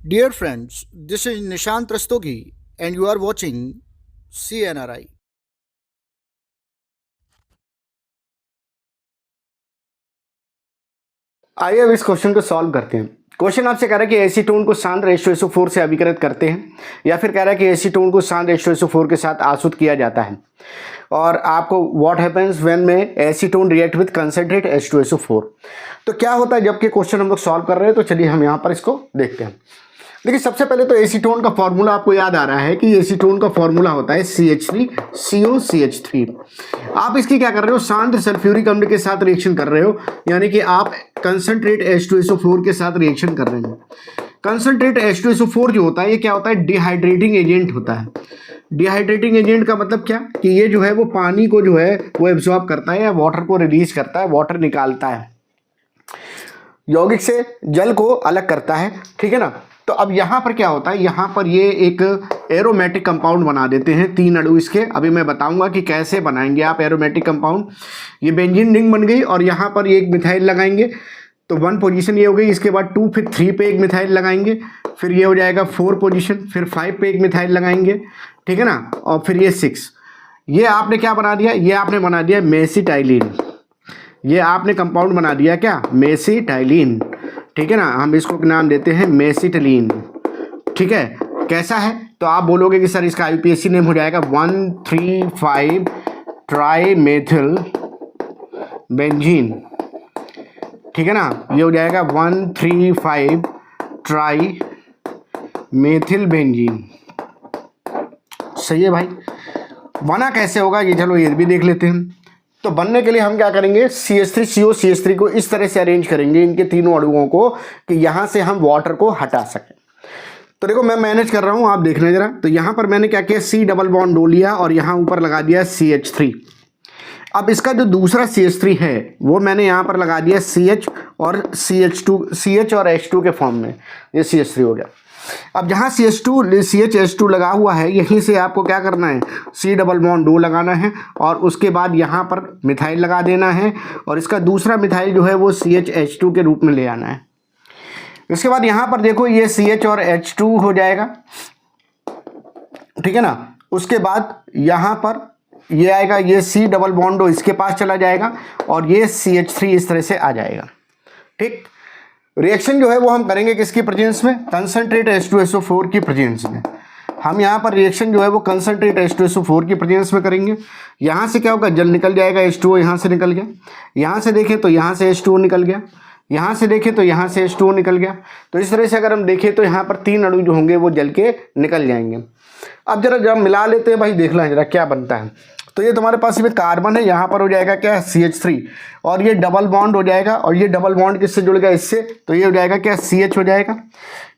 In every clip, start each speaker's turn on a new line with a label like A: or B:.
A: Dear friends, this is Nishant Rastogi and you are watching CNRI.
B: आइए अब इस question को सॉल्व करते हैं। क्वेश्चन आपसे कह रहा है कि एसीटोन को शांत H2SO4 से अभिकृत करते हैं, या फिर कह रहा है कि एसीटोन को शांत H2SO4 के साथ आसुत किया जाता है, और आपको व्हाट हैपेंस व्हेन में acetone react with concentrate H2SO4। तो क्या होता है जबकि क्वेश्चन हम लोग सॉल्व कर रहे हैं। तो चलिए हम यहाँ पर इसको देखते हैं। देखिए सबसे पहले तो एसीटोन का फॉर्मूला आपको याद आ रहा है कि एसीटोन का फॉर्मूला होता है CH3COCH3। आप इसकी क्या कर रहे हो, शांत सल्फ्यूरिक अम्ल के साथ रिएक्शन कर रहे हो, यानी कि आप कंसंट्रेट H2SO4 के साथ रिएक्शन कर रहे हैं। कंसंट्रेट H2SO4 जो होता है ये क्या होता है, डिहाइड्रेटिंग एजेंट होता है। डिहाइड्रेटिंग एजेंट का मतलब क्या कि ये जो है वो पानी को जो है वो एब्जॉर्ब करता है या वाटर को रिलीज करता है, वाटर निकालता है, यौगिक से जल को अलग करता है। ठीक है ना। तो अब यहाँ पर क्या होता है, यहाँ पर ये एक एरोमेटिक कंपाउंड बना देते हैं, 3 अणु इसके। अभी मैं बताऊंगा कि कैसे बनाएंगे आप एरोमेटिक कंपाउंड। ये बेंजीन रिंग बन गई और यहाँ पर ये एक मिथाइल लगाएंगे, तो 1 पोजीशन ये हो गई। इसके बाद 2, फिर 3 पे एक मिथाइल लगाएंगे, फिर ये हो जाएगा 4 पोजीशन, फिर 5 पे एक मिथाइल लगाएंगे। ठीक है ना। और फिर ये 6। ये आपने क्या बना दिया, ये आपने बना दिया मेसिटाइलिन। ये आपने कंपाउंड बना दिया क्या, मेसिटाइलिन। ठीक है ना। हम इसको नाम देते हैं मेसिटिलीन। ठीक है। कैसा है, तो आप बोलोगे कि सर इसका आईयूपीएसी नेम हो जाएगा 1,3,5 ट्राईमेथिल बेंजीन। ठीक है ना। ये हो जाएगा 1,3,5 ट्राईमेथिल बेंजीन। सही है भाई। बना कैसे होगा ये, चलो ये भी देख लेते हैं। तो बनने के लिए हम क्या करेंगे, CH3COCH3 को इस तरह से अरेंज करेंगे, इनके तीनों अणुओं को, कि यहाँ से हम वाटर को हटा सकें। तो देखो मैं मैनेज कर रहा हूँ, आप देखना जरा। तो यहाँ पर मैंने क्या किया, C डबल बॉन्ड O लिया और यहाँ ऊपर लगा दिया CH3। अब इसका जो दूसरा CH3 है वो मैंने यहाँ पर लगा दिया CH और CH और H2 के फॉर्म में, ये CH3 हो गया। अब जहाँ CH2 लगा हुआ है, यहीं से आपको क्या करना है, C डबल बॉन्ड O लगाना है और उसके बाद यहाँ पर मिथाइल लगा देना है, और इसका दूसरा मिथाइल जो है वो CH2 के रूप में ले आना है। इसके बाद यहाँ पर देखो ये CH और H2 हो जाएगा। ठीक है ना। उसके बाद यहाँ पर ये आएगा, ये C डबल बॉन्ड O इसके पास चला जाएगा और ये CH3 इस तरह से आ जाएगा। ठीक। रिएक्शन जो है वो हम करेंगे किसकी प्रेजेंस में, कंसंट्रेट H2SO4 की प्रेजेंस में। हम यहाँ पर रिएक्शन जो है वो कंसंट्रेट H2SO4 की प्रेजेंस में करेंगे। यहाँ से क्या होगा, जल निकल जाएगा, H2O यहाँ से निकल गया। यहाँ से देखें तो यहाँ से H2O निकल गया, यहाँ से देखें तो यहाँ से H2O निकल गया। तो इस तरह से अगर हम देखें तो यहाँ पर 3 अणु जो होंगे वो जल के निकल जाएंगे। अब जरा जब मिला लेते हैं भाई, देख लें जरा क्या बनता है। तो ये तुम्हारे पास इसमें कार्बन है, यहाँ पर हो जाएगा क्या, CH3, और ये डबल बॉन्ड हो जाएगा, और ये डबल बॉन्ड किससे जुड़ गया, इससे, तो ये हो जाएगा क्या, CH हो जाएगा।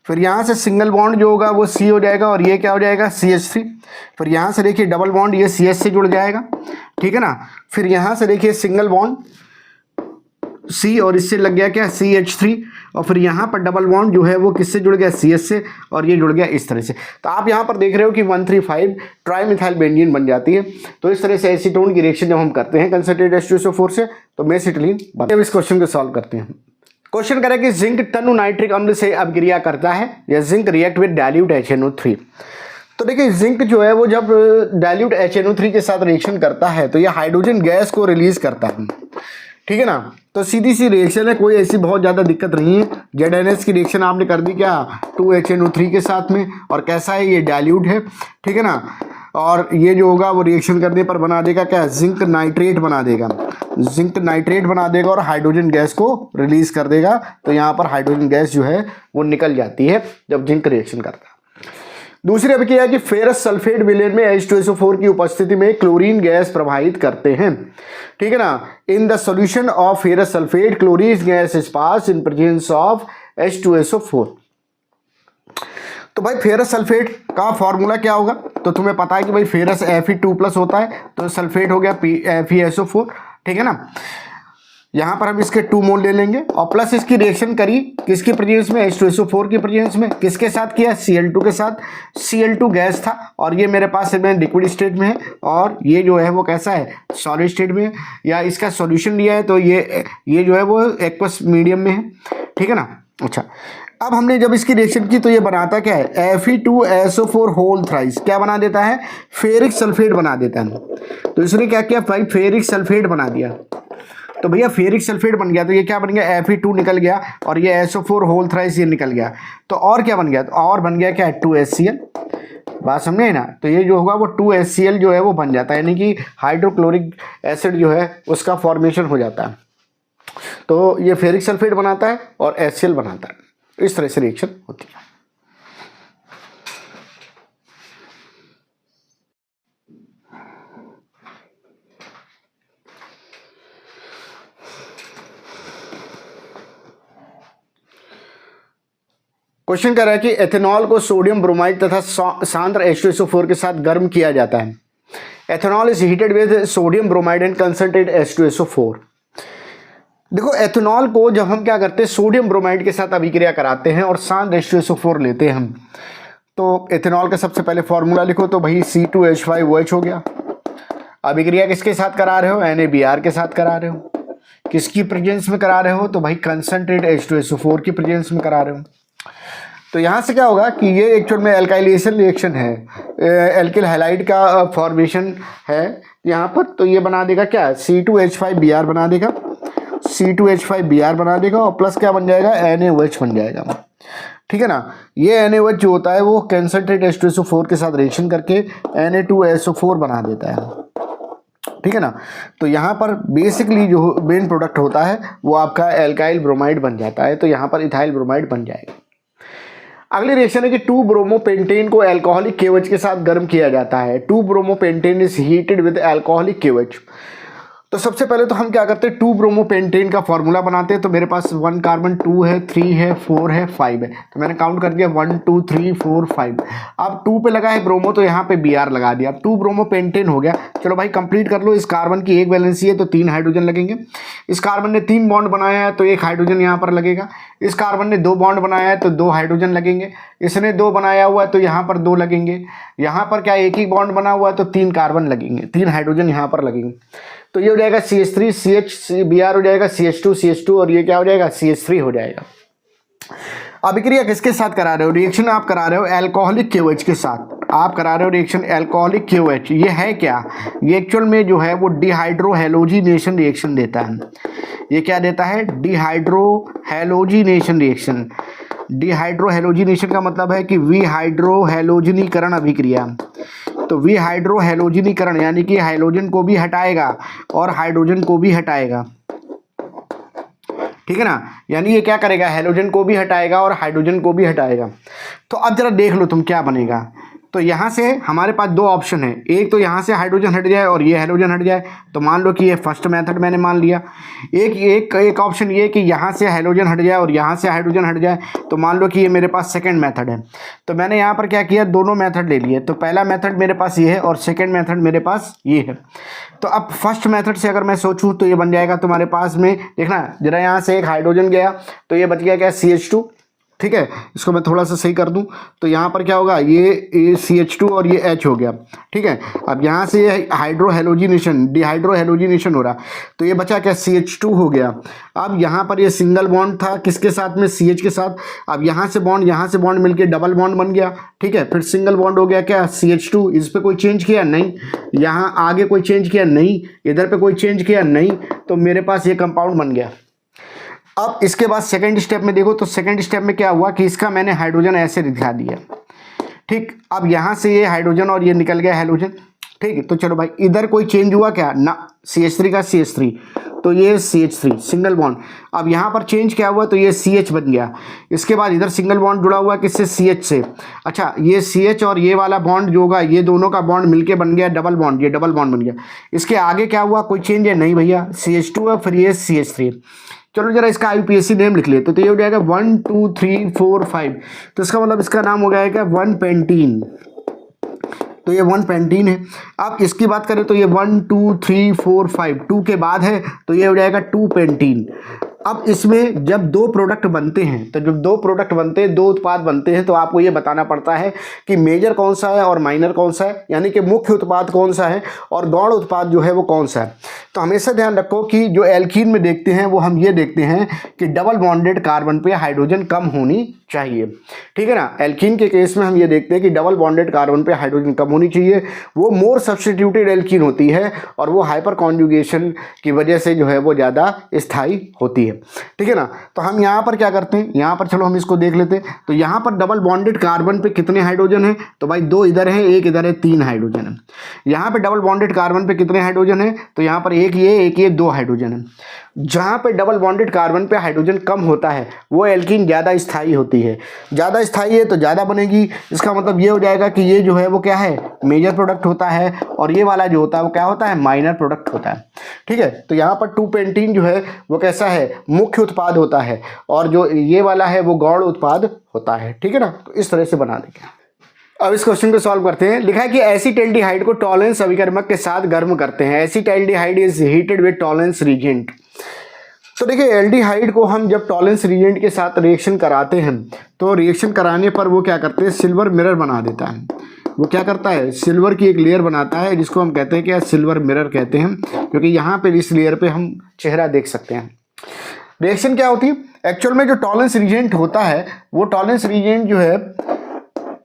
B: फिर यहाँ से सिंगल बॉन्ड जो होगा वो C हो जाएगा, और ये क्या हो जाएगा, CH3। फिर यहाँ से देखिए डबल बॉन्ड ये CH से जुड़ जाएगा। ठीक है ना। फिर यहाँ से देखिए सिंगल बॉन्ड C और इससे लग गया क्या, CH3, और फिर यहाँ पर डबल बॉन्ड जो है वो किससे जुड़ गया, CH से, और ये जुड़ गया इस तरह से। तो आप यहाँ पर देख रहे हो कि 1,3,5 ट्राईमिथाइल बेंजीन बन जाती है। तो इस तरह से एसीटोन की रिएक्शन जब हम करते हैं कंसंट्रेट H2SO4 से, तो मेसिटिलीन बनता है। अब इस क्वेश्चन को सॉल्व करते हैं। क्वेश्चन करें कि जिंक टनु नाइट्रिक अम्ल से अभिक्रिया करता है, या zinc react with dilute HNO3। तो देखिए जिंक जो है वो जब डाइल्यूट HNO3 के साथ रिएक्शन करता है तो ये हाइड्रोजन गैस को रिलीज करता है। ठीक है ना। तो सीधी सी रिएक्शन है, कोई ऐसी बहुत ज़्यादा दिक्कत नहीं है। ZNS की रिएक्शन आपने कर दी क्या, 2HNO3 के साथ में, और कैसा है, ये डाइल्यूट है। ठीक है ना। और ये जो होगा वो रिएक्शन करने पर बना देगा क्या, जिंक नाइट्रेट बना देगा, जिंक नाइट्रेट बना देगा और हाइड्रोजन गैस को रिलीज कर देगा। तो यहाँ पर हाइड्रोजन गैस जो है वो निकल जाती है जब जिंक रिएक्शन करता है। दूसरी अभिक्रिया कि फेरस सल्फेट विलेन में H2SO4 की उपस्थिति में क्लोरीन गैस प्रवाहित करते हैं। ठीक है ना। In the solution of ferrous sulphate chlorine gas is pass in presence of H2SO4। तो भाई फेरस सल्फेट का फॉर्मूला क्या होगा, तो तुम्हें पता है कि भाई फेरस Fe2+ होता है, तो सल्फेट हो गया FeSO4। ठीक है ना। यहाँ पर हम इसके 2 मोल ले लेंगे और प्लस इसकी रिएक्शन करी किसकी प्रेजेंस में, H2SO4 की प्रेजेंस में। किसके साथ किया, Cl2 के साथ। Cl2 गैस था और ये मेरे पास में लिक्विड स्टेट में है, और ये जो है वो कैसा है, सॉलिड स्टेट में है, या इसका सॉल्यूशन लिया है तो ये जो है वो एक्वस मीडियम में है। ठीक है ना। अच्छा, अब हमने जब इसकी रिएक्शन की तो ये बनाता क्या है, Fe2SO4 होल थ्राइस क्या बना देता है, फेरिक सल्फेट बना देता है। तो इसने क्या किया भाई, फेरिक सल्फेट बना दिया। तो भैया फेरिक सल्फेट बन गया तो ये क्या बन गया, Fe2 निकल गया और ये SO4 होल थ्राइस ये निकल गया। तो और क्या बन गया, तो और बन गया क्या है 2HCl। बात समझे ना, तो ये जो होगा वो 2HCl जो है वो बन जाता है, यानी कि हाइड्रोक्लोरिक एसिड जो है उसका फॉर्मेशन हो जाता है। तो ये फेरिक सल्फेट बनाता है और HCl बनाता है, इस तरह से रिएक्शन होती है। क्वेश्चन कर रहा है कि एथेनॉल को सोडियम ब्रोमाइड तथा सांद्र H2SO4 के साथ गर्म किया जाता है। Ethanol is heated with sodium bromide and concentrate H2SO4। देखो एथेनॉल को जब हम क्या करते हैं, सोडियम ब्रोमाइड के साथ अभिक्रिया कराते हैं और सांद्र H2SO4 लेते हैं हम, तो एथेनॉल का सबसे पहले फॉर्मूला लिखो, तो भाई C2H5OH हो गया। अभिक्रिया किसके साथ करा रहे हो, NaBr के साथ करा रहे हो। किसकी प्रेजेंस में करा रहे हो, तो भाई कंसंट्रेट H2SO4 की प्रेजेंस में करा रहे हो। तो यहाँ से क्या होगा कि ये एक्चुअल में एल्काइलेशन रिएक्शन है, एल्किल हैलाइड का फॉर्मेशन है यहाँ पर। तो ये बना देगा क्या, C2H5Br बना देगा, C2H5Br बना देगा और प्लस क्या बन जाएगा, NaOH बन जाएगा। ठीक है ना, ये NaOH जो होता है वो कंसंट्रेट H2SO4 के साथ रिएक्शन करके Na2SO4 बना देता है। ठीक है ना, तो यहाँ पर बेसिकली जो मेन प्रोडक्ट होता है वो आपका एल्काइल ब्रोमाइड बन जाता है। तो यहाँ पर इथाइल ब्रोमाइड बन जाएगा। अगली रिएक्शन है कि 2-ब्रोमोपेंटेन को अल्कोहलिक KOH के साथ गर्म किया जाता है। Two bromopentane is heated with alcoholic KOH। तो सबसे पहले तो हम क्या करते हैं, 2-ब्रोमोपेंटेन का फॉर्मूला बनाते हैं। तो मेरे पास 1 कार्बन 2 है, 3 है, 4 है, 5 है। तो मैंने काउंट कर दिया 1 2 3 4 5। अब 2 पे लगा है ब्रोमो तो यहाँ पे Br लगा दिया। अब 2-ब्रोमोपेंटेन हो गया। चलो भाई कंप्लीट कर लो। इस कार्बन की एक वैलेंसी है तो 3 हाइड्रोजन लगेंगे। इस कार्बन ने 3 बॉन्ड बनाया है तो 1 हाइड्रोजन यहाँ पर लगेगा। इस कार्बन ने 2 बॉन्ड बनाया है तो 2 हाइड्रोजन लगेंगे। इसने 2 बनाया हुआ है तो यहाँ पर 2 लगेंगे। यहाँ पर क्या एक ही बॉन्ड बना हुआ है तो 3 कार्बन लगेंगे, 3 हाइड्रोजन यहाँ पर लगेंगे। तो ये हो जाएगा CH3 CH, Br हो जाएगा CH2 और ये क्या हो जाएगा CH3 हो जाएगा। अभिक्रिया किसके साथ करा रहे हो, रिएक्शन आप करा रहे हो अल्कोहलिक KOH के साथ। आप करा रहे हो रिएक्शन अल्कोहलिक KOH। ये है क्या, ये एक्चुअल में जो है वो डिहाइड्रोहेलोजिनेशन रिएक्शन देता है। ये क्या देता है, डिहाइड्रोहेलोजिनेशन रिएक्शन। डिहाइड्रोहेलोजिनेशन का मतलब है कि विहाइड्रोहेलोजनीकरण अभिक्रिया। तो विहाइड्रोहेलोजनीकरण यानी कि हाइड्रोजन को भी हटाएगा और हाइड्रोजन को भी हटाएगा। ठीक है ना, यानी ये क्या करेगा, हाइड्रोजन को भी हटाएगा और हाइड्रोजन को भी हटाएगा। तो अब जरा देख लो तुम क्या बनेगा। तो यहाँ से हमारे पास 2 ऑप्शन है, एक तो यहाँ से हाइड्रोजन हट जाए और ये हाइड्रोजन हट जाए। तो मान लो कि ये फर्स्ट मेथड मैंने मान लिया। एक ऑप्शन ये कि यहाँ से हाइड्रोजन हट जाए और यहाँ से हाइड्रोजन हट जाए। तो मान लो कि ये मेरे पास सेकंड मेथड है। तो मैंने यहाँ पर क्या किया, दोनों मेथड ले लिए। तो पहला मेथड मेरे पास ये है और सेकेंड मेथड मेरे पास ये है। तो अब फर्स्ट मेथड से अगर मैं सोचूं तो ये बन जाएगा तुम्हारे पास में, देखना जरा यहाँ से एक हाइड्रोजन गया तो ये बच गया क्या, CH2। ठीक है, इसको मैं थोड़ा सा सही कर दूं तो यहाँ पर क्या होगा, ये CH2 और ये H हो गया। ठीक है, अब यहाँ से ये हाइड्रोहेलोजिनेशन डिहाइड्रोहेलोजिनेशन हो रहा तो ये बचा क्या, CH2 हो गया। अब यहाँ पर ये सिंगल बॉन्ड था किसके साथ में, CH के साथ। अब यहाँ से बॉन्ड मिलके डबल बॉन्ड बन गया। ठीक है, फिर सिंगल बॉन्ड हो गया क्या, CH2। इस पर कोई चेंज किया नहीं, यहाँ आगे कोई चेंज किया नहीं, इधर पे कोई चेंज किया नहीं। तो मेरे पास ये कंपाउंड बन गया। अब इसके बाद सेकंड स्टेप में देखो, तो सेकंड स्टेप में क्या हुआ कि इसका मैंने हाइड्रोजन ऐसे दिखा दिया। ठीक, अब यहाँ से ये हाइड्रोजन और ये निकल गया हाइड्रोजन। ठीक है, तो चलो भाई इधर कोई चेंज हुआ क्या ना, CH3 का CH3 तो ये CH3 सिंगल बॉन्ड। अब यहाँ पर चेंज क्या हुआ, तो ये CH बन गया। इसके बाद इधर सिंगल बॉन्ड जुड़ा हुआ किससे, CH से। अच्छा, ये CH और ये वाला बॉन्ड जो होगा ये दोनों का बॉन्ड मिलके बन गया डबल बॉन्ड, ये डबल बॉन्ड बन गया। इसके आगे क्या हुआ, कोई चेंज है नहीं भैया, CH2 है फिर ये CH3। चलो जरा इसका IUPAC नेम लिख लेते। तो ये हो जाएगा 1 2 3 4 5। तो इसका मतलब इसका नाम हो जाएगा 1 पेंटीन। तो ये 1 पेंटीन है। अब इसकी बात करें तो ये 1 2 3 4 5 2 के बाद है तो ये हो जाएगा 2 पेंटीन। अब इसमें जब दो प्रोडक्ट बनते हैं, तो जब दो प्रोडक्ट बनते हैं, दो उत्पाद बनते हैं, तो आपको ये बताना पड़ता है कि मेजर कौन सा है और माइनर कौन सा है, यानी कि मुख्य उत्पाद कौन सा है और गौण उत्पाद जो है वो कौन सा है। तो हमेशा ध्यान रखो कि जो एल्कीन में देखते हैं वो हम ये देखते हैं कि डबल बॉन्डेड कार्बन पे हाइड्रोजन कम होनी चाहिए, ठीक है ना। एल्कीन के केस में हम ये देखते हैं कि डबल बॉन्डेड कार्बन पे हाइड्रोजन कम होनी चाहिए, वो मोर सब्स्टिट्यूटेड एल्कीन होती है और वो हाइपर कॉन्जुगेशन की वजह से जो है वो ज़्यादा स्थायी होती है, ठीक है ना। तो हम यहाँ पर क्या करते हैं, यहाँ पर चलो हम इसको देख लेते हैं। तो यहाँ पर डबल बॉन्डेड कार्बन पे कितने हाइड्रोजन है, तो भाई 2 इधर है, 1 इधर है, 3 हाइड्रोजन है। यहाँ पे डबल बॉन्डेड कार्बन पे कितने हाइड्रोजन है, तो यहाँ पर एक ये 2 हाइड्रोजन है। जहाँ पे डबल बॉन्डेड कार्बन पे हाइड्रोजन कम होता है वो एल्कीन ज़्यादा स्थायी होती है, ज़्यादा स्थायी है तो ज़्यादा बनेगी। इसका मतलब ये हो जाएगा कि ये जो है वो क्या है, मेजर प्रोडक्ट होता है और ये वाला जो होता है वो क्या होता है, माइनर प्रोडक्ट होता है, ठीक है। तो यहाँ पर 2-पेंटीन जो है वो कैसा है, मुख्य उत्पाद होता है और जो ये वाला है वो गौण उत्पाद होता है, ठीक है ना। तो इस तरह से बना देंगे। अब इस क्वेश्चन को सॉल्व करते हैं। लिखा है कि एसिटाल्डिहाइड को टॉलरेंस अभिकर्मक के साथ गर्म करते हैं। Acetaldehyde is heated with Tollens reagent. तो देखिए एल्डिहाइड को हम जब टॉलरेंस रीजेंट के साथ रिएक्शन कराते हैं तो रिएक्शन कराने पर वो क्या करते हैं, सिल्वर मिरर बना देता है। वो क्या करता है, सिल्वर की एक लेयर बनाता है जिसको हम कहते हैं कि सिल्वर मिरर कहते हैं, क्योंकि यहाँ पे इस लेयर पे हम चेहरा देख सकते हैं। रिएक्शन क्या होती है एक्चुअल में, जो टॉलरेंस रीजेंट होता है वो टॉलरेंस रीजेंट जो है,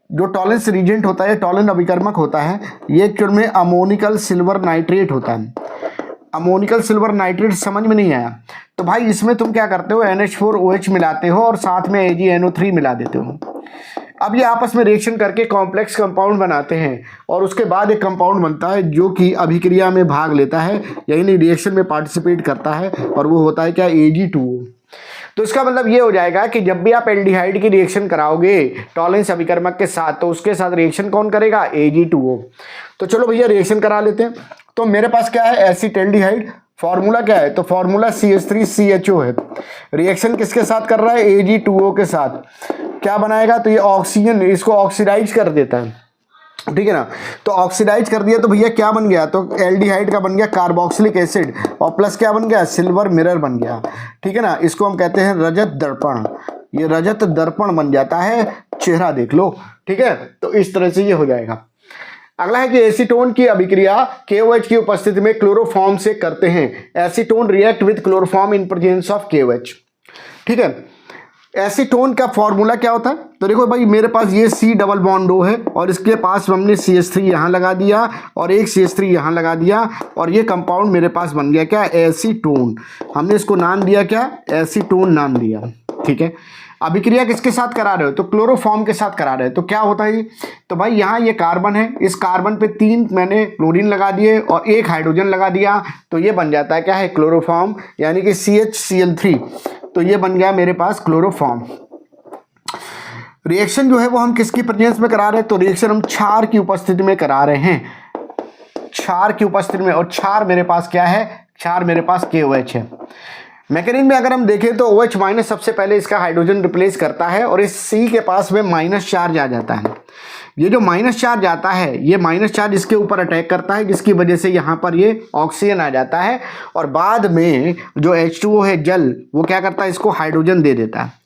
B: जो टॉलरेंस रीजेंट होता है, टॉलरेंस अभिकर्मक होता है, ये एक्चुअल में अमोनिकल सिल्वर नाइट्रेट होता है। अमोनिकल सिल्वर नाइट्रेट समझ में नहीं आया, तो भाई इसमें तुम क्या करते हो, NH4OH मिलाते हो और साथ में AgNO3 मिला देते हो। अब ये आपस में रिएक्शन करके कॉम्प्लेक्स कंपाउंड बनाते हैं और उसके बाद एक कंपाउंड बनता है जो कि अभिक्रिया में भाग लेता है, यानी रिएक्शन में पार्टिसिपेट करता है, और वो होता है क्या, Ag2O। तो इसका मतलब ये हो जाएगा कि जब भी आप एल्डिहाइड की रिएक्शन कराओगे टॉलरेंस अभिकर्मक के साथ, तो उसके साथ रिएक्शन कौन करेगा, Ag2O। तो चलो भैया रिएक्शन करा लेते हैं। तो मेरे पास क्या है, एसिटाल्डिहाइड, फॉर्मूला क्या है, तो फॉर्मूला CH3CHO है। रिएक्शन किसके साथ कर रहा है, Ag2O के साथ। क्या बनाएगा, तो ये ऑक्सीजन, इसको ऑक्सीडाइज कर देता है, ठीक है ना। तो ऑक्सीडाइज कर दिया तो भैया क्या बन गया, तो एल्डिहाइड का बन गया कार्बोक्सिलिक एसिड और प्लस क्या बन गया, सिल्वर मिरर बन गया, ठीक है ना। इसको हम कहते हैं रजत दर्पण। ये रजत दर्पण बन जाता है, चेहरा देख लो, ठीक है। तो इस तरह से ये हो जाएगा। अगला है कि एसीटोन की अभिक्रिया KOH की उपस्थिति में क्लोरोफॉर्म से करते हैं। Acetone react with chloroform in presence of KOH, ठीक है। एसीटोन का फॉर्मूला क्या होता है, तो देखो भाई मेरे पास ये C डबल बॉन्ड O है और इसके पास हमने CH3 यहाँ लगा दिया और एक CH3 यहाँ लगा दिया और ये कंपाउंड मेरे पास बन गया क्या, एसीटोन। हमने इसको नाम दिया क्या, एसीटोन नाम दिया, ठीक है। अभिक्रिया किसके साथ करा रहे हो, तो क्लोरोफॉर्म के साथ करा रहे हो। तो क्या होता है, तो भाई यहाँ ये कार्बन है, इस कार्बन पे 3 मैंने क्लोरीन लगा दिए और 1 हाइड्रोजन लगा दिया, तो ये बन जाता है क्या है, क्लोरोफॉर्म, यानी कि CHCl3। तो ये बन गया मेरे पास क्लोरोफॉर्म। रिएक्शन जो है वो हम किसकी प्रेजेंस में करा रहे हैं, तो रिएक्शन हम क्षार की उपस्थिति में करा रहे हैं, क्षार की उपस्थिति में। और क्षार मेरे पास क्या है, क्षार मेरे पास KOH है। मैकेनिज्म में अगर हम देखें तो OH माइनस सबसे पहले इसका हाइड्रोजन रिप्लेस करता है और इस C के पास में माइनस चार्ज आ जाता है। ये जो माइनस चार्ज आता है, ये माइनस चार्ज इसके ऊपर अटैक करता है, जिसकी वजह से यहाँ पर ये ऑक्सीजन आ जाता है और बाद में जो H2O है जल, वो क्या करता है, इसको हाइड्रोजन दे देता है।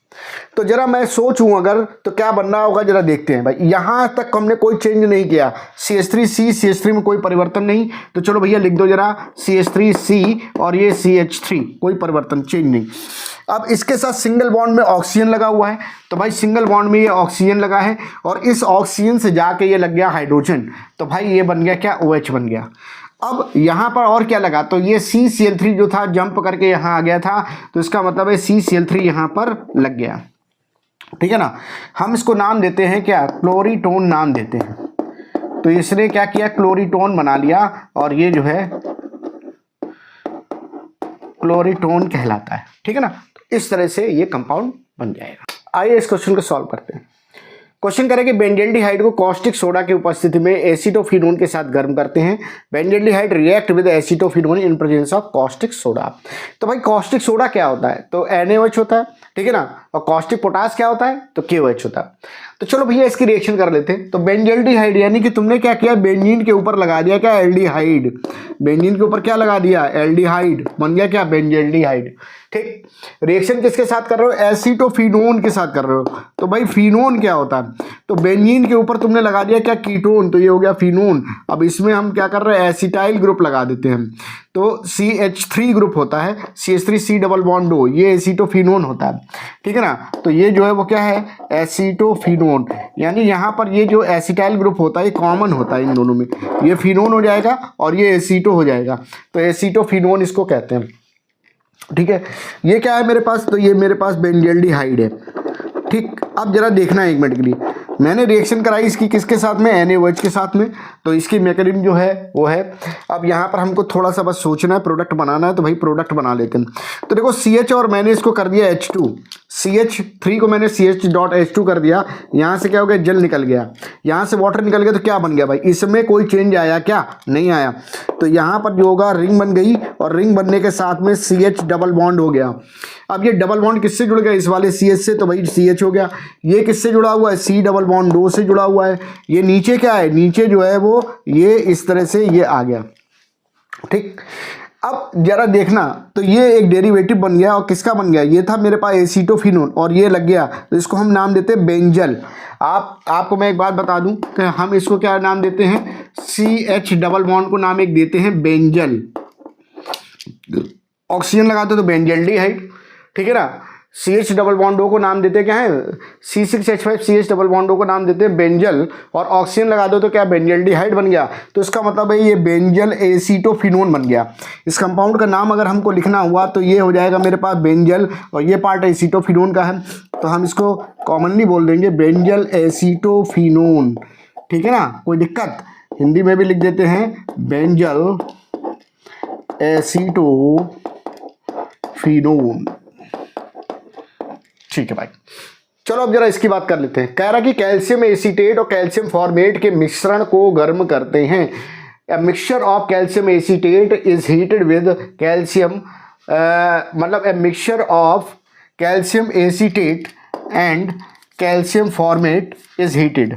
B: तो जरा मैं सोचूं अगर, तो क्या बनना होगा जरा देखते हैं भाई। यहाँ तक हमने कोई चेंज नहीं किया, CH3 में कोई परिवर्तन नहीं, तो चलो भैया लिख दो जरा CH3C और ये CH3, कोई परिवर्तन, चेंज नहीं। अब इसके साथ सिंगल बॉन्ड में ऑक्सीजन लगा हुआ है, तो भाई सिंगल बॉन्ड में ये ऑक्सीजन लगा है और इस ऑक्सीजन से जाके ये लग गया हाइड्रोजन, तो भाई ये बन गया क्या, OH बन गया। अब यहाँ पर और क्या लगा, तो ये CCl3 जो था जंप करके यहाँ आ गया था, तो इसका मतलब है CCl3 यहाँ पर लग गया, ठीक है ना। हम इसको नाम देते हैं क्या, क्लोरीटोन नाम देते हैं। तो इसने क्या किया, क्लोरीटोन बना लिया और ये जो है क्लोरीटोन कहलाता है, ठीक है ना। तो इस तरह से ये कंपाउंड बन जाएगा। आइए इस क्वेश्चन को सॉल्व करते हैं। क्वेश्चन करेंगे, बेंजल्डिहाइड को कॉस्टिक सोडा की उपस्थिति में एसिटोफिनोन के साथ गर्म करते हैं। Benzaldehyde react with acetophenone in presence of caustic soda. तो भाई कॉस्टिक सोडा क्या होता है, तो NaOH होता है, ठीक है ना। और कॉस्टिक पोटास क्या होता है, तो KOH होता है। तो चलो भैया इसकी रिएक्शन कर लेते हैं। तो बेंजल्डिहाइड यानी कि तुमने क्या किया, बेंजीन के ऊपर लगा दिया क्या, एल्डिहाइड। बेंजीन के ऊपर क्या लगा दिया, एल्डिहाइड, बन गया क्या, बेंजल्डिहाइड। ठीक। रिएक्शन किसके साथ कर रहे हो? एसीटोफिनोन के साथ कर रहे हो। तो भाई फिनोन क्या होता है? तो बेंजीन के ऊपर तुमने लगा दिया क्या? कीटोन, तो ये हो गया फिनोन। अब इसमें हम क्या कर रहे हैं? एसिटाइल ग्रुप लगा देते हैं। तो CH3 ग्रुप होता है, CH3C डबल बॉन्ड O, ये एसीटोफिनोन होता है। ठीक है ना? तो ये जो है वो क्या है? एसीटोफिनोन। यानी यहाँ पर ये जो एसिटाइल ग्रुप होता है ये कॉमन होता है इन दोनों में, ये फिनोन हो जाएगा और ये एसीटो हो जाएगा, तो एसीटोफिनोन इसको कहते हैं। ठीक है, ये क्या है मेरे पास? तो ये मेरे पास बेंजल्डिहाइड है। ठीक, अब जरा देखना है एक मिनट के लिए, मैंने रिएक्शन कराई इसकी किसके साथ में? NaOH के साथ में। तो इसकी मैकेनिज्म जो है वो है, अब यहाँ पर हमको थोड़ा सा बस सोचना है, प्रोडक्ट बनाना है, तो भाई प्रोडक्ट बना लेते हैं। तो देखो CH और मैंने इसको कर दिया H2, CH3 को मैंने CH.H2 कर दिया, यहाँ से क्या हो गया? जल निकल गया, यहाँ से वाटर निकल गया, तो क्या बन गया भाई? इसमें कोई चेंज आया क्या? नहीं आया। तो यहाँ पर जो होगा रिंग बन गई, और रिंग बनने के साथ में CH डबल बॉन्ड हो गया। अब ये डबल बॉन्ड किससे जुड़ गया? इस वाले CH से, तो भाई CH हो गया। ये किससे जुड़ा हुआ है? C डबल बॉन्ड O से जुड़ा हुआ है। ये नीचे क्या है? नीचे जो है वो ये इस तरह से ये आ गया। ठीक, अब जरा देखना, तो ये एक डेरिवेटिव बन गया, और किसका बन गया? ये था मेरे पास एसीटोफिनोन, और ये लग गया, तो इसको हम नाम देते हैं बेंजल। आपको मैं एक बात बता दूं कि हम इसको क्या नाम देते हैं? CH डबल बॉन्ड को नाम एक देते हैं बेंजल। ऑक्सीजन लगाते तो बेंजल्डिहाइड, ठीक है ना। CH डबल बॉन्ड O को नाम देते हैं क्या है? C6H5 CH double bond O को नाम देते हैं बेंजल, और ऑक्सीजन लगा दो तो क्या? बेंजल्डिहाइड बन गया। तो इसका मतलब है ये बेंजल एसीटोफिनोन बन गया। इस कंपाउंड का नाम अगर हमको लिखना हुआ तो ये हो जाएगा मेरे पास बेंजल, और ये पार्ट एसीटोफिनोन का है, तो हम इसको कॉमनली बोल देंगे बेंजल एसीटोफिनोन। ठीक है ना, कोई दिक्कत? हिंदी में भी लिख देते हैं बेंजल एसीटोफिनोन। ठीक है भाई, चलो अब जरा इसकी बात कर लेते हैं। कह रहा कि कैल्शियम एसीटेट और कैल्शियम फॉर्मेट के मिश्रण को गर्म करते हैं। A mixture of calcium acetate is heated with calcium, मतलब a mixture of calcium acetate and calcium formate is heated.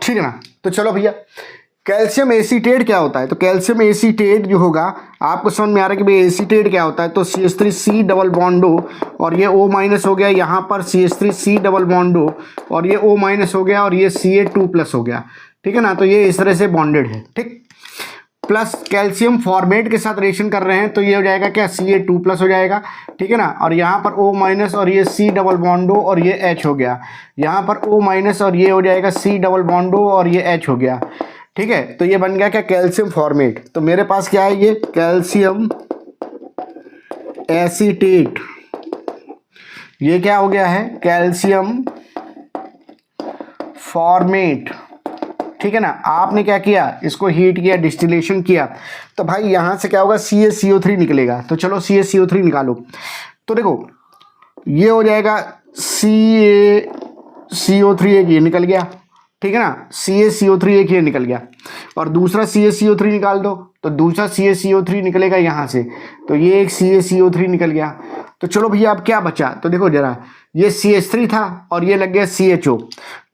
B: ठीक है ना, तो चलो भैया, कैल्शियम एसीटेट क्या होता है? तो कैल्शियम एसीटेट जो होगा, आपको समझ में आ रहा है कि भाई एसीटेट क्या होता है? तो CH3C डबल बॉन्ड O, और ये O माइनस हो गया, यहाँ पर CH3C डबल बॉन्ड O, और ये O माइनस हो गया, और ये Ca2 प्लस हो गया। ठीक है ना, तो ये इस तरह से बॉन्डेड है। ठीक, प्लस कैल्शियम फॉर्मेट के साथ रिएक्शन कर रहे हैं, तो ये हो जाएगा क्या? Ca2 प्लस हो जाएगा। ठीक है ना, और यहाँ पर O माइनस, और ये C डबल बॉन्ड O, और ये H हो गया। यहाँ पर O माइनस, और ये हो जाएगा C डबल बॉन्ड O, और ये H हो गया। ठीक है, तो ये बन गया क्या? Calcium formate. तो मेरे पास क्या है? ये कैल्शियम एसीटेट, ये क्या हो गया है? Calcium formate. ठीक है ना, आपने क्या किया? इसको हीट किया, डिस्टिलेशन किया, तो भाई यहाँ से क्या होगा? CaCO3 निकलेगा। तो चलो CaCO3 निकालो। तो देखो ये हो जाएगा CaCO3, एक ये निकल गया। ठीक है ना, CaCO3 एक ये निकल गया, और दूसरा CaCO3 निकाल दो, तो दूसरा CaCO3 निकलेगा यहाँ से, तो ये एक CaCO3 निकल गया। तो चलो भैया अब क्या बचा? तो देखो जरा, ये CH3 था और ये लग गया CHO,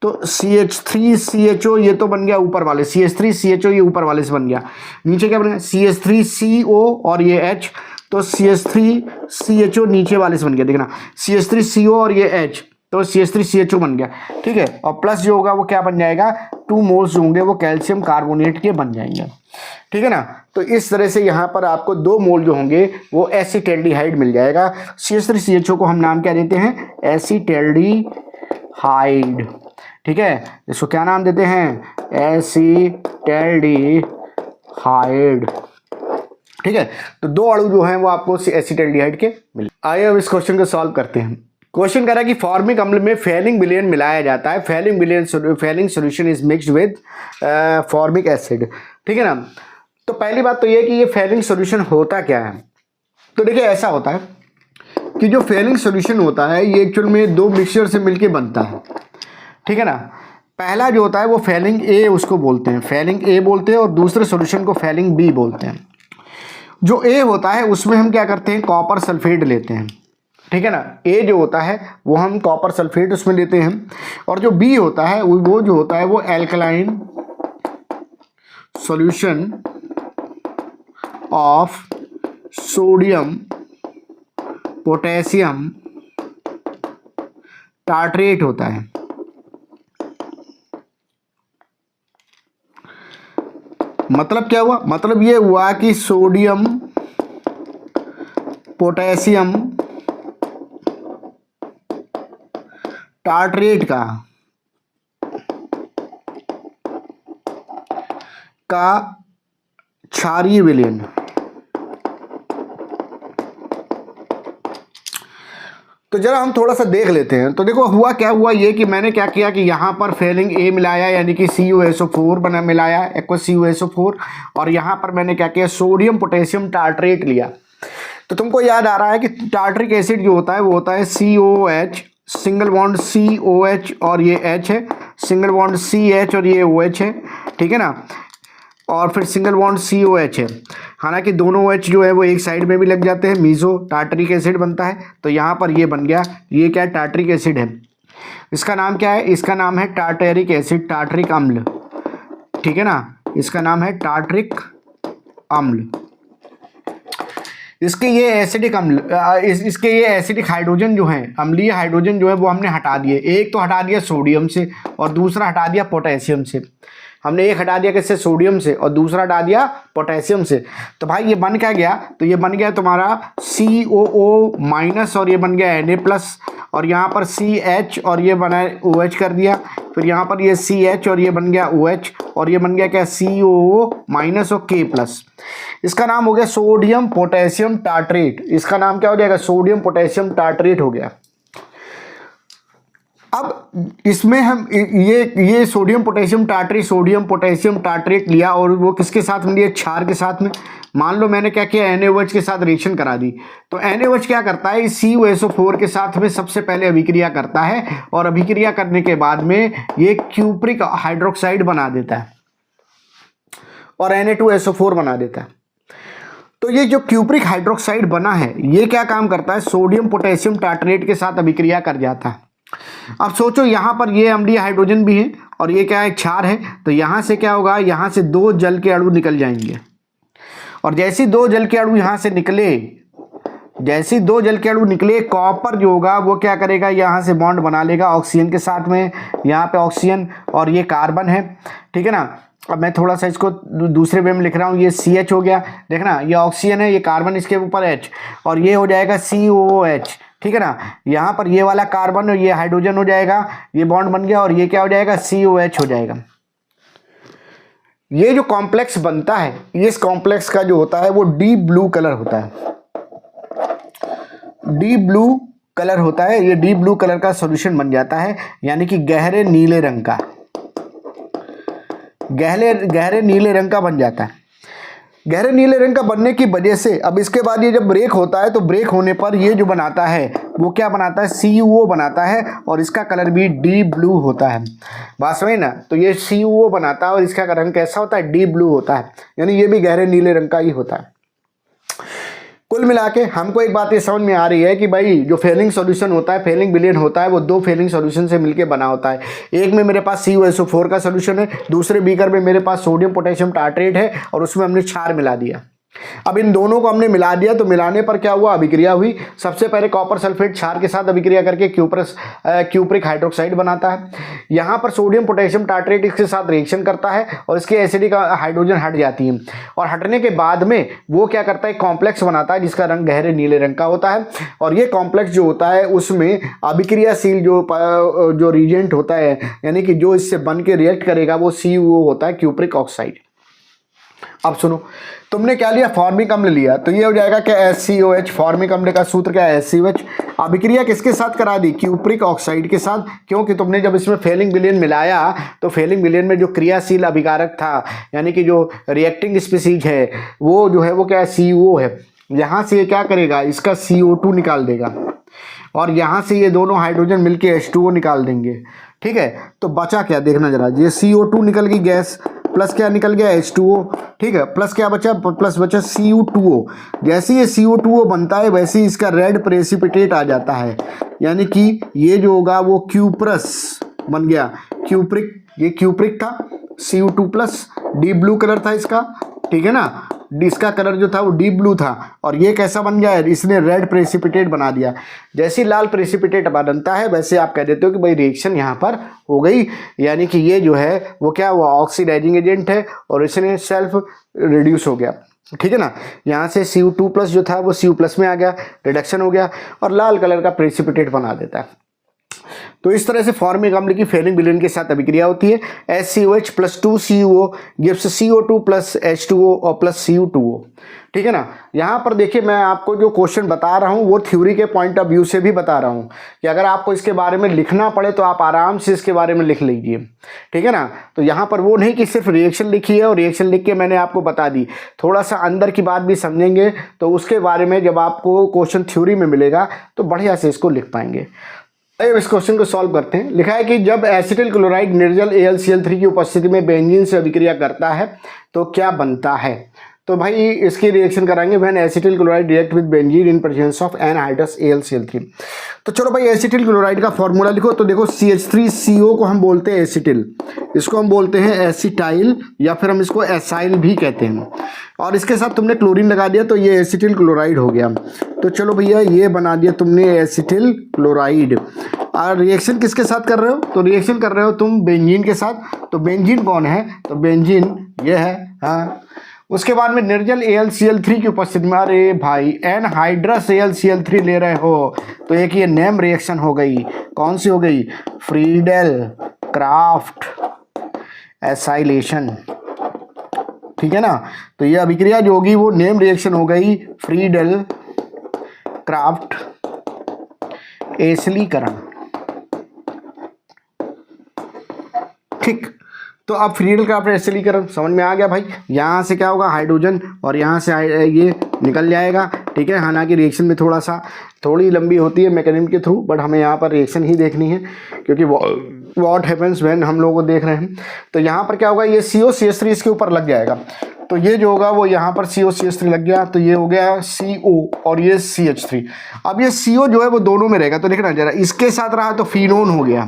B: तो CH3CHO ये तो बन गया ऊपर वाले, CH3CHO ये ऊपर वाले से बन गया। नीचे क्या बन गया? CH3CO और ये H, तो CH3CHO नीचे वाले से बन गया। देखना, CH3CO और ये H, तो CH3CHO बन गया। ठीक है, और प्लस जो होगा वो क्या बन जाएगा? 2 मोल्स जो होंगे वो कैल्शियम कार्बोनेट के बन जाएंगे। ठीक है ना, तो इस तरह से यहाँ पर आपको 2 मोल जो होंगे वो एसीटैल्डिहाइड मिल जाएगा। CH3CHO को हम नाम क्या देते हैं? एसीटैल्डिहाइड। ठीक है, इसको क्या नाम देते हैं? एसीटैल्डिहाइड। ठीक है, तो 2 अणु जो हैं वो आपको एसीटैल्डिहाइड के मिले। आइए अब इस क्वेश्चन को सॉल्व करते हैं। क्वेश्चन कह रहा है कि फॉर्मिक अम्ल में फैलिंग विलेन मिलाया जाता है। Falling solution is mixed with formic acid. ठीक है ना, तो पहली बात तो ये कि ये फैलिंग सॉल्यूशन होता क्या है? तो देखिए ऐसा होता है कि जो फैलिंग सॉल्यूशन होता है ये एक्चुअल में 2 मिक्सचर से मिलके बनता है। ठीक है ना, पहला जो होता है वो फैलिंग ए उसको बोलते हैं, फैलिंग ए बोलते हैं, और दूसरे सॉल्यूशन को फैलिंग बी बोलते हैं। जो ए होता है उसमें हम क्या करते हैं? कॉपर सल्फेट लेते हैं। ठीक है ना, ए जो होता है वो हम कॉपर सल्फेट उसमें लेते हैं, और जो बी होता है वो जो होता है वो alkaline solution of sodium potassium tartrate होता है। मतलब क्या हुआ? मतलब ये हुआ कि सोडियम पोटेशियम टार्ट्रेट का क्षारीय विलयन। तो जरा हम थोड़ा सा देख लेते हैं। तो देखो हुआ क्या हुआ ये कि मैंने क्या किया कि यहाँ पर फेलिंग ए मिलाया, यानी कि CuSO4 बना मिलाया, एक्वस CuSO4, और यहाँ पर मैंने क्या किया, सोडियम पोटेशियम टार्ट्रेट लिया। तो तुमको याद आ रहा है कि टार्ट्रिक एसिड जो होता है वो होता है COH, सिंगल बॉन्ड COH और ये H है, सिंगल बॉन्ड CH और ये OH है, ठीक है ना, और फिर सिंगल बॉन्ड COH है। हालांकि दोनों OH जो है वो एक साइड में भी लग जाते हैं, मीजो टार्ट्रिक एसिड बनता है। तो यहाँ पर ये बन गया, ये क्या है, टार्ट्रिक एसिड है। इसका नाम क्या है? इसका नाम है टार्टेरिक एसिड, टार्ट्रिक अम्ल, ठीक है ना, इसका नाम है टार्ट्रिक अम्ल। इसके ये एसिडिक अम्ल, इसके ये एसिडिक हाइड्रोजन जो है, अम्लीय हाइड्रोजन जो है वो हमने हटा दिए। एक तो हटा दिया सोडियम से और दूसरा हटा दिया पोटेशियम से। हमने एक हटा दिया किससे? सोडियम से, और दूसरा हटा दिया पोटेशियम से। तो भाई ये बन क्या गया? तो ये बन गया तुम्हारा COO माइनस, और ये बन गया Na प्लस, और यहाँ पर CH और ये बना OH कर दिया, फिर यहाँ पर ये CH और ये बन गया OH, और ये बन गया क्या? COO माइनस और K प्लस। इसका नाम हो गया सोडियम पोटेशियम टार्ट्रेट। इसका नाम क्या हो जाएगा? सोडियम पोटेशियम टार्ट्रेट हो गया। अब इसमें हम ये सोडियम पोटेशियम टार्ट्रेट लिया, और वो किसके साथ में लिया? क्षार के साथ में। मान लो मैंने क्या किया, NaOH के साथ रिएक्शन करा दी। तो NaOH क्या करता है? इस CuSO4 के साथ में सबसे पहले अभिक्रिया करता है, और अभिक्रिया करने के बाद में ये क्यूप्रिक हाइड्रोक्साइड बना देता है और Na2SO4 बना देता है। तो ये जो क्यूप्रिक हाइड्रोक्साइड बना है ये क्या काम करता है? सोडियम पोटेशियम टार्ट्रेट के साथ अभिक्रिया कर जाता है। अब सोचो यहाँ पर ये अम्लीय हाइड्रोजन भी है और ये क्या है? क्षार है। तो यहाँ से क्या होगा? यहाँ से दो जल के अणु निकल जाएंगे, और जैसे दो जल के अणु यहाँ से निकले, कॉपर जो होगा वो क्या करेगा? यहाँ से बॉन्ड बना लेगा ऑक्सीजन के साथ में। यहाँ पे ऑक्सीजन और ये कार्बन है, ठीक है ना। अब मैं थोड़ा सा इसको दूसरे वे में लिख रहा हूँ। ये CH हो गया, देखना ये ऑक्सीजन है, ये कार्बन, इसके ऊपर H, और ये हो जाएगा COOH, ठीक है ना। यहाँ पर ये वाला कार्बन और ये हाइड्रोजन हो जाएगा, ये बॉन्ड बन गया, और ये क्या हो जाएगा? COH हो जाएगा। ये जो कॉम्प्लेक्स बनता है, इस कॉम्प्लेक्स का जो होता है वो डीप ब्लू कलर होता है। डीप ब्लू कलर होता है, ये डीप ब्लू कलर का सॉल्यूशन बन जाता है, यानी कि गहरे नीले रंग का, गहरे नीले रंग का बन जाता है। गहरे नीले रंग का बनने की वजह से अब इसके बाद ये जब ब्रेक होता है, तो ब्रेक होने पर ये जो बनाता है वो क्या बनाता है? CuO बनाता है, और इसका कलर भी डीप ब्लू होता है। बात समझे ना। तो ये CuO बनाता है और इसका रंग कैसा होता है? डीप ब्लू होता है, यानी ये भी गहरे नीले रंग का ही होता है। कुल मिला के हमको एक बात ये समझ में आ रही है कि भाई जो फेलिंग सॉल्यूशन होता है, फेलिंग विलयन होता है, वो दो फेलिंग सॉल्यूशन से मिलके बना होता है। एक में मेरे पास CuSO4 का सॉल्यूशन है, दूसरे बीकर में मेरे पास सोडियम पोटेशियम टार्ट्रेट है, और उसमें हमने क्षार मिला दिया। अब इन दोनों को हमने मिला दिया, तो मिलाने पर क्या हुआ? अभिक्रिया हुई। सबसे पहले कॉपर सल्फेट क्षार के साथ अभिक्रिया करके क्यूप्रिक हाइड्रोक्साइड बनाता है। यहाँ पर सोडियम पोटेशियम टार्ट्रेट इसके साथ रिएक्शन करता है, और इसके एसिडिक हाइड्रोजन हट जाती है, और हटने के बाद में वो क्या करता है? कॉम्प्लेक्स बनाता है जिसका रंग गहरे नीले रंग का होता है। और ये कॉम्प्लेक्स जो होता है उसमें अभिक्रियाशील जो रिएजेंट होता है, यानी कि जो इससे बन के रिएक्ट करेगा, वो CuO होता है, क्यूप्रिक ऑक्साइड। अब सुनो, तुमने क्या लिया? फॉर्मिक अम्ल लिया, तो ये हो जाएगा क्या? SCOH। फॉर्मिक अम्ल का सूत्र क्या है? SCOH। अभिक्रिया किसके साथ करा दी? क्यूप्रिक ऑक्साइड के साथ, क्योंकि तुमने जब इसमें फेलिंग विलयन मिलाया, तो फेलिंग विलयन में जो क्रियाशील अभिकारक था, यानी कि जो रिएक्टिंग स्पीसीज है, वो जो है वो क्या है? CuO है। यहाँ से ये क्या करेगा? इसका CO2 निकाल देगा, और यहाँ से ये दोनों हाइड्रोजन मिलके H2O निकाल देंगे, ठीक है। तो बचा क्या? देखना जरा, ये CO2 निकल गई गैस, प्लस क्या निकल गया? H2O, ठीक है। प्लस क्या बचा? प्लस बचा CU2O। जैसे ये CU2O बनता है, वैसे ही इसका रेड प्रेसिपिटेट आ जाता है, यानी कि ये जो होगा वो क्यूप्रस बन गया। क्यूप्रिक, ये क्यूप्रिक था, CU2 plus, deep blue colour था इसका, ठीक है ना, इसका कलर जो था वो डीप ब्लू था, और ये कैसा बन गया है, इसने रेड प्रेसिपिटेट बना दिया। जैसे लाल प्रेसिपिटेट बनता है वैसे आप कह देते हो कि भाई रिएक्शन यहाँ पर हो गई, यानी कि ये जो है वो क्या, वो ऑक्सीडाइजिंग एजेंट है और इसने सेल्फ रिड्यूस हो गया, ठीक है ना। यहाँ से Cu2+ जो था वो Cu+ में आ गया, रिडक्शन हो गया, और लाल कलर का प्रेसिपिटेट बना देता है। तो इस तरह से फॉर्मिक अम्ल की फेरिक विलयन के साथ अभिक्रिया होती है। HCOH + 2CuO gives CO2 + H2O और प्लस Cu2O, ठीक है ना। यहाँ पर देखिए मैं आपको जो क्वेश्चन बता रहा हूँ वो थ्योरी के पॉइंट ऑफ व्यू से भी बता रहा हूँ कि अगर आपको इसके बारे में लिखना पड़े तो आप आराम से इसके बारे में लिख लीजिए, ठीक है ना। तो यहाँ पर वो नहीं कि सिर्फ रिएक्शन लिखी है और रिएक्शन लिख के मैंने आपको बता दी, थोड़ा सा अंदर की बात भी समझेंगे तो उसके बारे में जब आपको क्वेश्चन थ्योरी में मिलेगा तो बढ़िया से इसको लिख पाएंगे। अब इस क्वेश्चन को सॉल्व करते हैं। लिखा है कि जब एसिटिल क्लोराइड निर्जल AlCl3 की उपस्थिति में बेंजीन से अभिक्रिया करता है तो क्या बनता है। तो भाई इसकी रिएक्शन कराएंगे when acetyl chloride react with benzene in presence of anhydrous AlCl3। तो चलो भाई एसिटिल क्लोराइड का फॉर्मूला लिखो। तो देखो CH3CO को हम बोलते हैं एसिटिल, इसको हम बोलते हैं एसिटाइल या फिर हम इसको एसाइल भी कहते हैं, और इसके साथ तुमने क्लोरीन लगा दिया तो ये एसिटिल क्लोराइड हो गया। तो चलो भैया ये बना दिया तुमने एसिटिल क्लोराइड। और रिएक्शन किसके साथ कर रहे हो, तो रिएक्शन कर रहे हो तुम बेंजीन के साथ। तो बेंजीन कौन है, तो बेंजीन ये है, हाँ। उसके बाद में निर्जल AlCl3 की उपस्थिति में, अरे भाई एनहाइड्रस AlCl3 ले रहे हो तो एक ये नेम रिएक्शन हो गई, कौन सी हो गई, फ्रीडेल क्राफ्ट एसाइलेशन, ठीक है ना। तो ये अभिक्रिया जो होगी वो नेम रिएक्शन हो गई फ्रीडेल क्राफ्ट एसिलीकरण, ठीक। तो अब फ्रीडेल क्राफ्ट एसिलीकरण समझ में आ गया भाई। यहाँ से क्या होगा, हाइड्रोजन और यहाँ से ये निकल जाएगा, ठीक है। हालांकि रिएक्शन में थोड़ी लंबी होती है मैकेनिज्म के थ्रू, बट हमें यहाँ पर रिएक्शन ही देखनी है क्योंकि व्हाट हैपेंस व्हेन हम लोग को देख रहे हैं। तो यहाँ पर क्या होगा, ये COCH3 इसके ऊपर लग जाएगा, तो ये जो होगा वो यहाँ पर COCH3 लग गया, तो ये हो गया CO और ये CH3। अब ये CO जो है वो दोनों में रहेगा, तो देखना जरा, इसके साथ रहा तो फिनोन हो गया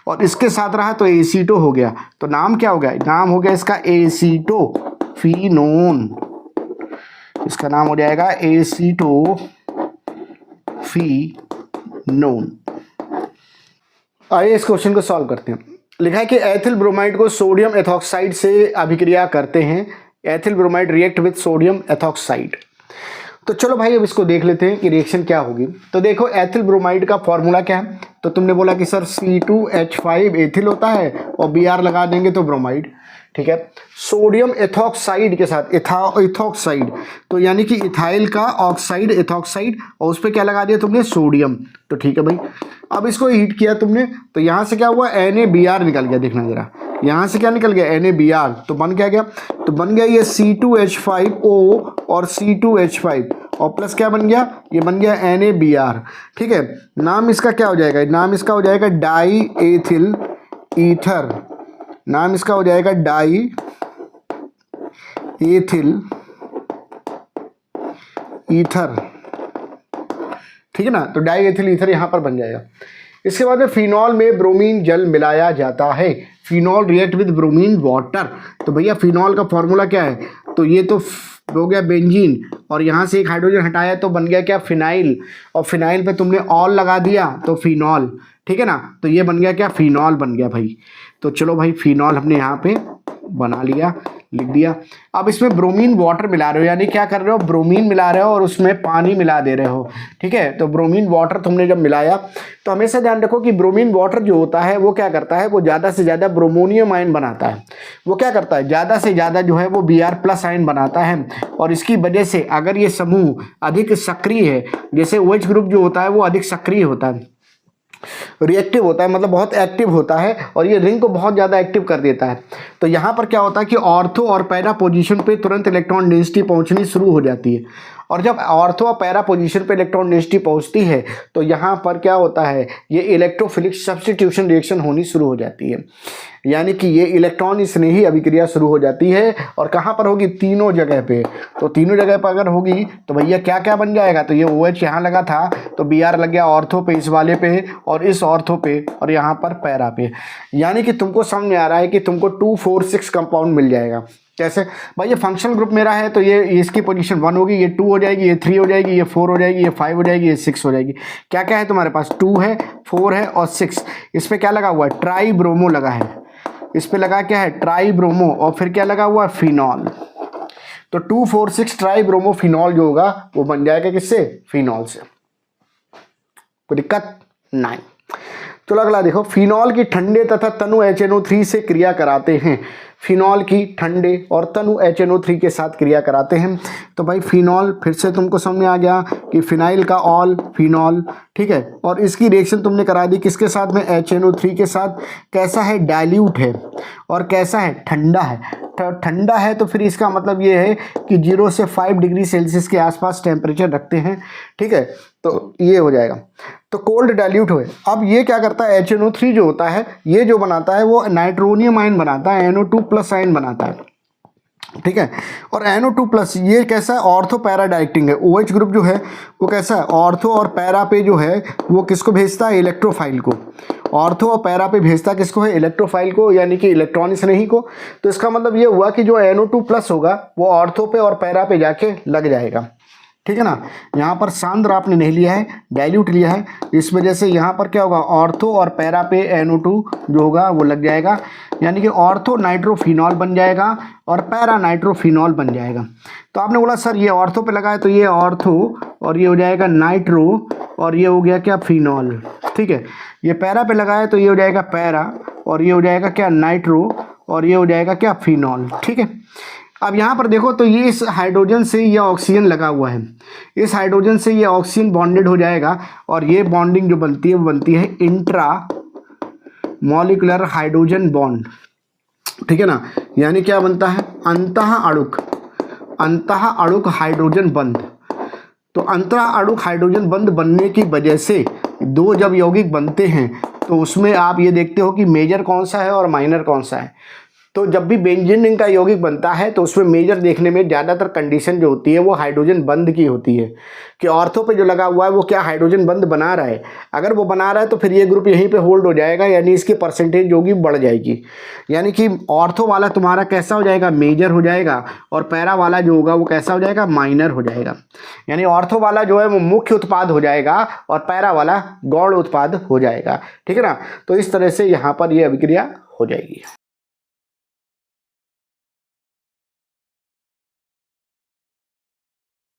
B: और इसके साथ रहा तो एसीटो हो गया। तो नाम क्या हो गया, नाम हो गया इसका एसीटो फिनोन, इसका नाम हो जाएगा एसीटो फिनोन। आइए इस क्वेश्चन को सॉल्व करते हैं। लिखा है कि एथिल ब्रोमाइड को सोडियम एथॉक्साइड से अभिक्रिया करते हैं, ethyl bromide react with sodium ethoxide. तो चलो भाई अब इसको देख लेते हैं कि रिएक्शन क्या होगी। तो देखो एथिल ब्रोमाइड का फॉर्मूला क्या है, तो तुमने बोला कि सर C2H5 एथिल होता है और Br लगा देंगे तो ब्रोमाइड, ठीक है। सोडियम एथॉक्साइड के साथ एथॉक्साइड, तो यानी कि इथाइल का ऑक्साइड एथॉक्साइड, और उस पर क्या लगा दिया तुमने, सोडियम, तो ठीक है भाई। अब इसको हीट किया तुमने तो यहाँ से क्या हुआ, NaBr निकल गया, देखना जरा, यहाँ से क्या निकल गया, NaBr, तो बन क्या गया, तो बन गया ये C2H5O और C2H5 और प्लस क्या बन गया, ये बन गया NaBr, ठीक है। नाम इसका क्या हो जाएगा, नाम इसका हो जाएगा डाई एथिल ईथर, नाम इसका हो जाएगा डाई एथिल ईथर, ठीक है ना। तो डाई एथिल ईथर यहाँ पर बन जाएगा। इसके बाद में फिनॉल में ब्रोमीन जल मिलाया जाता है, phenol react with bromine water. तो भैया फिनॉल का फॉर्मूला क्या है, तो ये तो हो गया बेंजीन और यहाँ से एक हाइड्रोजन हटाया तो बन गया क्या, फिनाइल, और फिनाइल पे तुमने ऑल लगा दिया तो फिनॉल, ठीक है ना। तो ये बन गया क्या, फिनॉल बन गया भाई। तो चलो भाई फिनॉल हमने यहाँ पे बना लिया, लिख दिया। अब इसमें ब्रोमीन वाटर मिला रहे हो, यानी क्या कर रहे हो, ब्रोमीन मिला रहे हो और उसमें पानी मिला दे रहे हो, ठीक है। तो ब्रोमीन वाटर तुमने जब मिलाया तो हमेशा ध्यान रखो कि ब्रोमीन वाटर जो होता है वो क्या करता है, वो ज़्यादा से ज़्यादा ब्रोमोनियम आयन बनाता है। वो क्या करता है, ज़्यादा से ज़्यादा जो है वो Br+ आयन बनाता है, और इसकी वजह से अगर ये समूह अधिक सक्रिय है, जैसे OH ग्रुप जो होता है वो अधिक सक्रिय होता है, रिएक्टिव होता है, मतलब बहुत एक्टिव होता है, और ये रिंग को बहुत ज़्यादा एक्टिव कर देता है। तो यहाँ पर क्या होता है कि ऑर्थो और पैरा पोजीशन पे तुरंत इलेक्ट्रॉन डेंसिटी पहुँचनी शुरू हो जाती है, और जब ऑर्थो और पैरा पोजीशन पे इलेक्ट्रॉन डेंसिटी पहुँचती है तो यहाँ पर क्या होता है, ये इलेक्ट्रोफिलिक सब्स्टिट्यूशन रिएक्शन होनी शुरू हो जाती है। यानी कि ये इलेक्ट्रॉन स्नेही अभिक्रिया शुरू हो जाती है। और कहाँ पर होगी? तीनों जगह पे। तो तीनों जगह पर अगर होगी तो भैया क्या क्या बन जाएगा? तो ये OH यहाँ लगा था तो Br लग गया ऑर्थो पे, इस वाले पे, और इस ऑर्थो पे, और यहाँ पर पैरा पे। यानी कि तुमको समझ में आ रहा है कि तुमको 2, 4, 6 कंपाउंड मिल जाएगा। कैसे भाई? ये फंक्शनल ग्रुप मेरा है तो ये इसकी पोजीशन 1 होगी, ये 2 हो जाएगी, ये 3 हो जाएगी, ये 4 हो जाएगी, ये 5 हो जाएगी, ये 6 हो जाएगी। क्या क्या है तुम्हारे पास? 2 है, 4 है और 6। इस पे क्या लगा हुआ है? ट्राई ब्रोमो लगा है। इस पे लगा क्या है? Try bromo. और फिर क्या लगा हुआ है? फिनॉल। तो 2, 4, 6 ट्राई ब्रोमो फिनॉल जो होगा वो बन जाएगा किससे? फिनॉल से। कोई दिक्कत नहीं। चलो अगला देखो, फिनॉल की ठंडे तथा तनु HNO3 से क्रिया कराते हैं। फिनॉल की ठंडे और तनु HNO3 के साथ क्रिया कराते हैं। तो भाई फिनॉल फिर से तुमको समझ में आ गया कि फिनाइल का ऑल फिनॉल, ठीक है। और इसकी रिएक्शन तुमने करा दी किसके साथ में? HNO3 के साथ। कैसा है? डाइल्यूट है। और कैसा है? ठंडा है। ठंडा है तो फिर इसका मतलब ये है कि 0 से 5 डिग्री सेल्सियस के आसपास टेम्परेचर रखते हैं, ठीक है। तो ये हो जाएगा। तो कोल्ड डाइल्यूट हुए। अब ये क्या करता है? HNO3 जो होता है ये जो बनाता है वो नाइट्रोनियम आयन बनाता है, NO2+ आयन बनाता है, ठीक है। और NO2+ ये कैसा है? ऑर्थो पैरा डायरेक्टिंग है। OH ग्रुप जो है वो कैसा है? ऑर्थो और पैरा पे जो है वो किसको भेजता है? इलेक्ट्रोफाइल को। ऑर्थो और पैरा पे भेजता किसको है? इलेक्ट्रोफाइल को, यानी कि इलेक्ट्रॉन स्नेही को। तो इसका मतलब ये हुआ कि जो NO2+ होगा वो ऑर्थो पे और पैरा पे जाके लग जाएगा, ठीक है ना। यहाँ पर सांद्र आपने नहीं लिया है, डाइल्यूट लिया है, इस वजह से यहाँ पर क्या होगा? ऑर्थो और पैरा पे NO2 जो होगा वो लग जाएगा, यानी कि ऑर्थो नाइट्रोफिनॉल बन जाएगा और पैरा नाइट्रोफिनॉल बन जाएगा। तो आपने बोला सर ये ऑर्थो पे लगा है तो ये ऑर्थो और ये हो जाएगा नाइट्रो और ये हो गया क्या? फिनॉल, ठीक है। ये पैरा पे लगा है तो ये हो जाएगा पैरा और ये हो जाएगा क्या? नाइट्रो और ये हो जाएगा क्या? फिनॉल, ठीक है। अब यहाँ पर देखो तो ये इस हाइड्रोजन से ये ऑक्सीजन लगा हुआ है, इस हाइड्रोजन से ये ऑक्सीजन बॉन्डेड हो जाएगा और ये बॉन्डिंग जो बनती है वो बनती है इंट्रा मॉलिक्यूलर हाइड्रोजन बॉन्ड, ठीक है ना। यानी क्या बनता है? अंतः अणुक हाइड्रोजन बंध। तो अंतः अणुक हाइड्रोजन बंध बनने की वजह से दो जब यौगिक बनते हैं तो उसमें आप ये देखते हो कि मेजर कौन सा है और माइनर कौन सा है। तो जब भी बेंजीन रिंग का यौगिक बनता है तो उसमें मेजर देखने में ज़्यादातर कंडीशन जो होती है वो हाइड्रोजन बंध की होती है कि ऑर्थो पे जो लगा हुआ है वो क्या हाइड्रोजन बंध बना रहा है। अगर वो बना रहा है तो फिर ये ग्रुप यहीं पे होल्ड हो जाएगा, यानी इसकी परसेंटेज जो होगी बढ़ जाएगी। यानी कि ऑर्थो वाला तुम्हारा कैसा हो जाएगा? मेजर हो जाएगा और पैरा वाला जो होगा वो कैसा हो जाएगा? माइनर हो जाएगा। यानी ऑर्थो वाला जो है वो मुख्य उत्पाद हो जाएगा और पैरा वाला गौण उत्पाद हो जाएगा, ठीक है ना। तो इस तरह से यहाँ पर ये अभिक्रिया हो जाएगी।